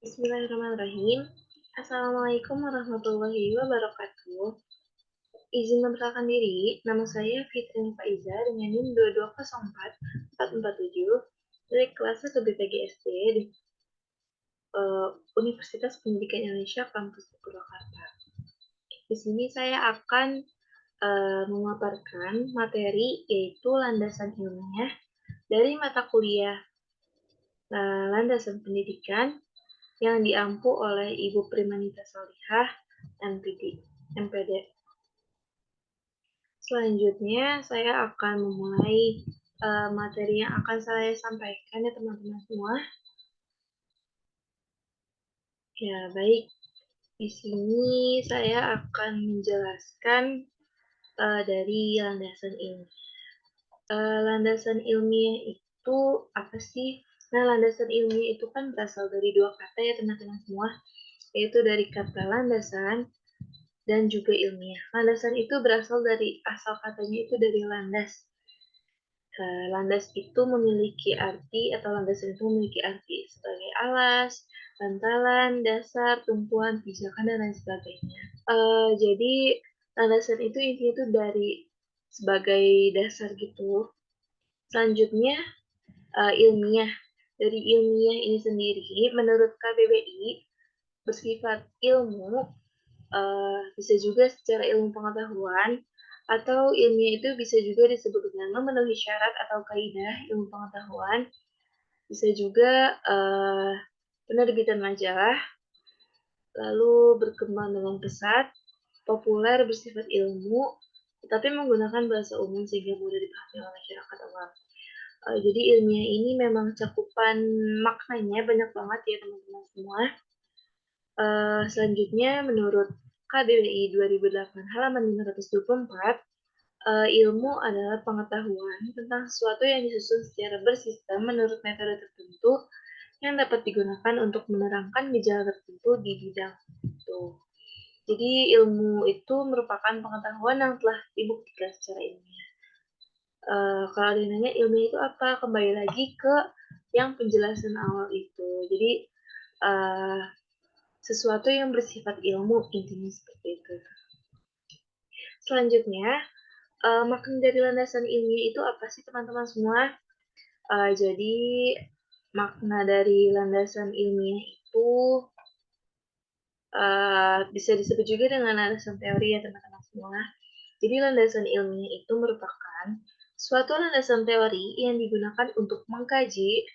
Bismillahirrahmanirrahim. Assalamualaikum warahmatullahi wabarakatuh. Izin memperkenalkan diri, nama saya Fitri Faiza dengan NIM 2204447 dari kelas 1 BPGSD di Universitas Pendidikan Indonesia Kampus Purwakarta. Di sini saya akan memaparkan materi yaitu landasan ilmiah dari mata kuliah landasan pendidikan yang diampu oleh Ibu Primanita Solihah, MPD. Selanjutnya, saya akan memulai materi yang akan saya sampaikan ya teman-teman semua. Ya, baik. Di sini saya akan menjelaskan dari landasan ilmiah. Landasan ilmiah itu apa sih? Nah, landasan ilmiah itu kan berasal dari dua kata ya teman-teman semua, yaitu dari kata landasan dan juga ilmiah. Landasan itu berasal dari asal katanya itu dari landas. Landas itu memiliki arti atau landasan itu memiliki arti sebagai alas, bantalan, dasar, tumpuan, pijakan, dan lain sebagainya. Jadi landasan itu intinya itu dari sebagai dasar gitu. Selanjutnya ilmiah. Dari ilmiah ini sendiri, menurut KBBI, bersifat ilmu, bisa juga secara ilmu pengetahuan, atau ilmiah itu bisa juga disebut dengan memenuhi syarat atau kaidah ilmu pengetahuan, bisa juga penerbitan majalah, lalu berkembang dengan pesat, populer, bersifat ilmu, tetapi menggunakan bahasa umum sehingga mudah dipahami oleh masyarakat awam. Jadi ilmiah ini memang cakupan maknanya banyak banget ya teman-teman semua. Selanjutnya menurut KBBI 2008 halaman 524, ilmu adalah pengetahuan tentang sesuatu yang disusun secara bersistem menurut metode tertentu yang dapat digunakan untuk menerangkan gejala tertentu di bidang itu. Jadi ilmu itu merupakan pengetahuan yang telah dibuktikan secara ilmiah. Kalau dinanya ilmiah itu apa? Kembali lagi ke yang penjelasan awal itu. Jadi sesuatu yang bersifat ilmu intinya seperti itu. Selanjutnya, makna dari landasan ilmiah itu apa sih teman-teman semua? Jadi makna dari landasan ilmiah itu bisa disebut juga dengan landasan teori ya teman-teman semua. Jadi landasan ilmiah itu merupakan suatu landasan teori yang digunakan untuk mengkaji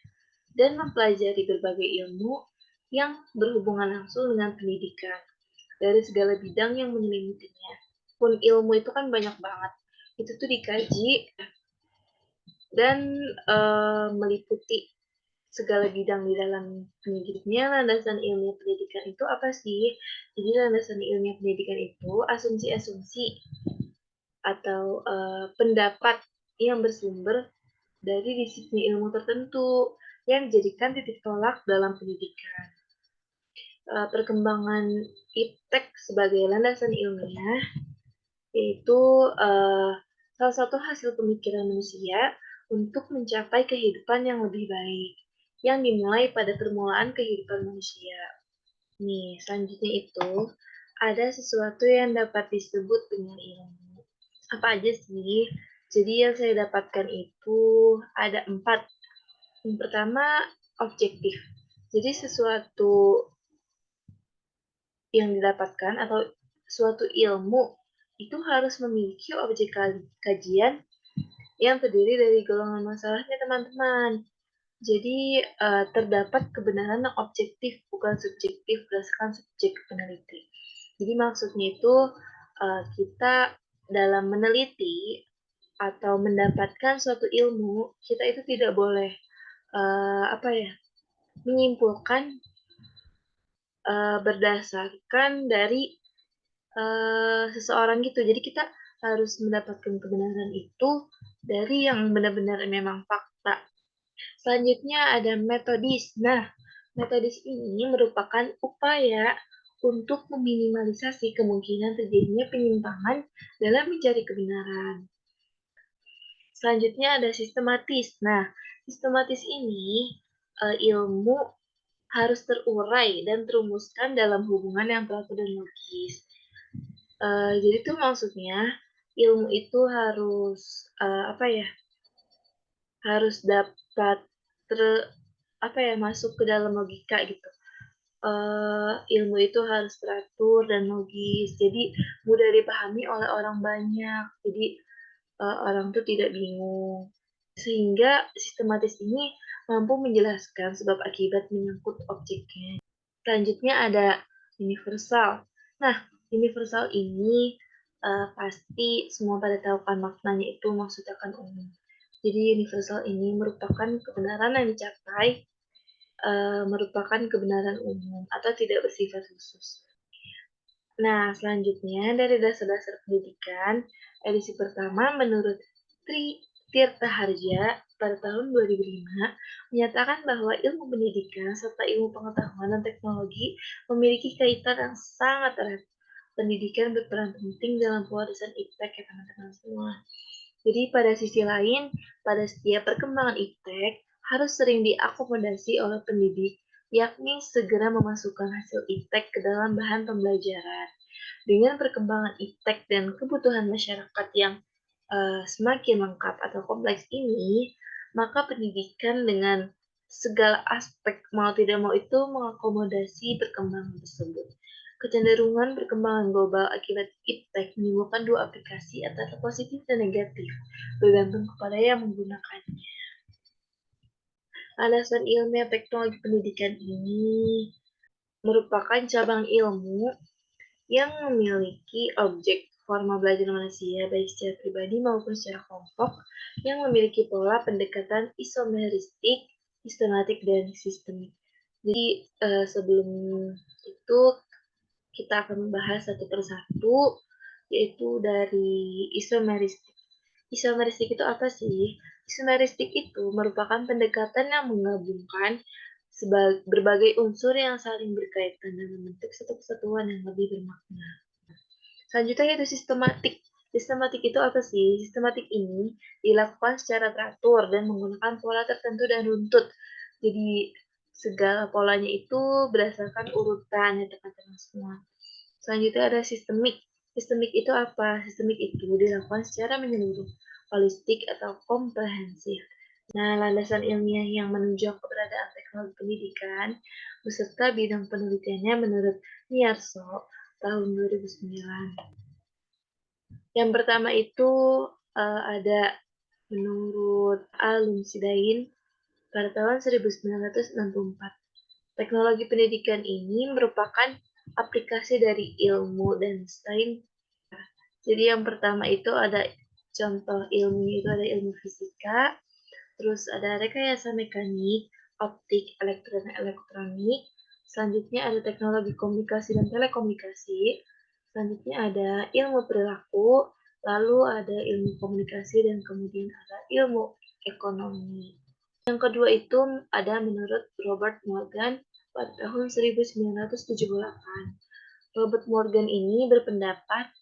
dan mempelajari berbagai ilmu yang berhubungan langsung dengan pendidikan dari segala bidang yang menyelimutinya. Pun ilmu itu kan banyak banget. Itu tuh dikaji dan meliputi segala bidang di dalam pendidiknya. Landasan ilmiah pendidikan itu apa sih? Jadi landasan ilmiah pendidikan itu asumsi-asumsi atau pendapat yang bersumber dari disiplin ilmu tertentu yang dijadikan titik tolak dalam pendidikan. Perkembangan iptek sebagai landasan ilmiah yaitu salah satu hasil pemikiran manusia untuk mencapai kehidupan yang lebih baik yang dimulai pada permulaan kehidupan manusia. Nih, selanjutnya itu ada sesuatu yang dapat disebut dengan ilmu. Apa aja sih? Jadi yang saya dapatkan itu ada 4. Yang pertama, objektif. Jadi sesuatu yang didapatkan atau suatu ilmu itu harus memiliki objek kajian yang terdiri dari golongan masalahnya teman-teman. Jadi terdapat kebenaran yang objektif bukan subjektif berdasarkan subjek peneliti. Jadi maksudnya itu kita dalam meneliti atau mendapatkan suatu ilmu, kita itu tidak boleh menyimpulkan berdasarkan dari seseorang gitu. Jadi kita harus mendapatkan kebenaran itu dari yang benar-benar memang fakta. Selanjutnya ada metodis. Nah, metodis ini merupakan upaya untuk meminimalisasi kemungkinan terjadinya penyimpangan dalam mencari kebenaran. Selanjutnya ada sistematis. Nah, sistematis ini ilmu harus terurai dan terumuskan dalam hubungan yang teratur dan logis. Jadi tuh maksudnya ilmu itu harus, apa ya, harus dapat ter apa ya, masuk ke dalam logika gitu. Ilmu itu harus teratur dan logis, jadi mudah dipahami oleh orang banyak. Jadi, orang tuh tidak bingung. Sehingga sistematis ini mampu menjelaskan sebab akibat menyangkut objeknya. Selanjutnya ada universal. Nah, universal ini, pasti semua pada tahu kan maknanya itu maksudnya kan umum. Jadi universal ini merupakan kebenaran yang dicapai, merupakan kebenaran umum atau tidak bersifat khusus. Nah, selanjutnya dari dasar-dasar pendidikan, edisi pertama menurut Tri Tirta Harja pada tahun 2005 menyatakan bahwa ilmu pendidikan serta ilmu pengetahuan dan teknologi memiliki kaitan yang sangat erat. Pendidikan berperan penting dalam pewarisan iptek ya teman-teman semua. Jadi pada sisi lain, pada setiap perkembangan iptek harus sering diakomodasi oleh pendidik, yakni segera memasukkan hasil iptek ke dalam bahan pembelajaran. Dengan perkembangan iptek dan kebutuhan masyarakat yang semakin lengkap atau kompleks ini, maka pendidikan dengan segala aspek mau tidak mau itu mengakomodasi perkembangan tersebut. Kecenderungan perkembangan global akibat iptek menimbulkan dua aplikasi antara positif dan negatif, bergantung kepada yang menggunakannya. Alasan ilmiah teknologi pendidikan ini merupakan cabang ilmu yang memiliki objek forma belajar manusia baik secara pribadi maupun secara kelompok yang memiliki pola pendekatan isomeristik, sistematik, dan sistemik. Jadi sebelum itu kita akan membahas satu persatu yaitu dari isomeristik. Isomeristik itu apa sih? Isomeristik itu merupakan pendekatan yang menggabungkan berbagai unsur yang saling berkaitan dan membentuk satu kesatuan yang lebih bermakna. Selanjutnya yaitu sistematik. Sistematik itu apa sih? Sistematik ini dilakukan secara teratur dan menggunakan pola tertentu dan runtut. Jadi segala polanya itu berdasarkan urutan ya teman-teman semua. Selanjutnya ada sistemik. Sistemik itu apa? Sistemik itu dilakukan secara menyeluruh, holistik atau komprehensif. Nah, landasan ilmiah yang menunjang keberadaan teknologi pendidikan beserta bidang penelitiannya menurut Niarso tahun 2009. Yang pertama itu ada menurut Al-Lumsidain pada tahun 1964. Teknologi pendidikan ini merupakan aplikasi dari ilmu dan sains. Jadi yang pertama itu ada contoh ilmunya itu ada ilmu fisika, terus ada rekayasa mekanik, optik, elektronik, selanjutnya ada teknologi komunikasi dan telekomunikasi, selanjutnya ada ilmu perilaku, lalu ada ilmu komunikasi, dan kemudian ada ilmu ekonomi. Yang kedua itu ada menurut Robert Morgan pada tahun 1978. Robert Morgan ini berpendapat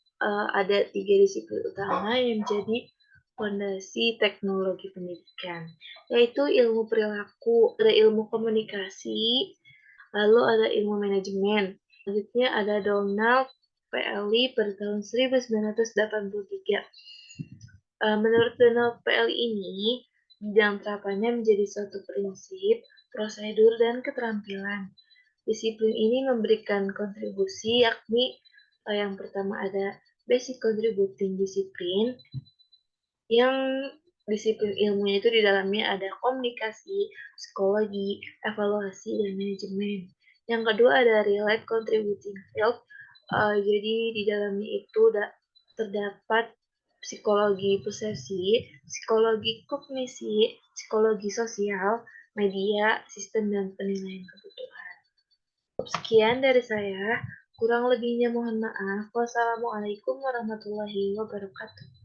ada tiga disiplin utama yang menjadi fondasi teknologi pendidikan, yaitu ilmu perilaku, ada ilmu komunikasi, lalu ada ilmu manajemen. Selanjutnya ada Donald PLI pada tahun 1983. Menurut Donald PLI ini, bidang terapannya menjadi suatu prinsip, prosedur, dan keterampilan. Disiplin ini memberikan kontribusi yakni yang pertama ada basic contributing discipline, yang disiplin ilmunya itu di dalamnya ada komunikasi, psikologi, evaluasi, dan manajemen. Yang kedua ada relate contributing field, jadi di dalamnya itu terdapat psikologi posesi, psikologi kognisi, psikologi sosial, media, sistem, dan penilaian kebutuhan. Sekian dari saya, kurang lebihnya mohon maaf. Wassalamualaikum warahmatullahi wabarakatuh.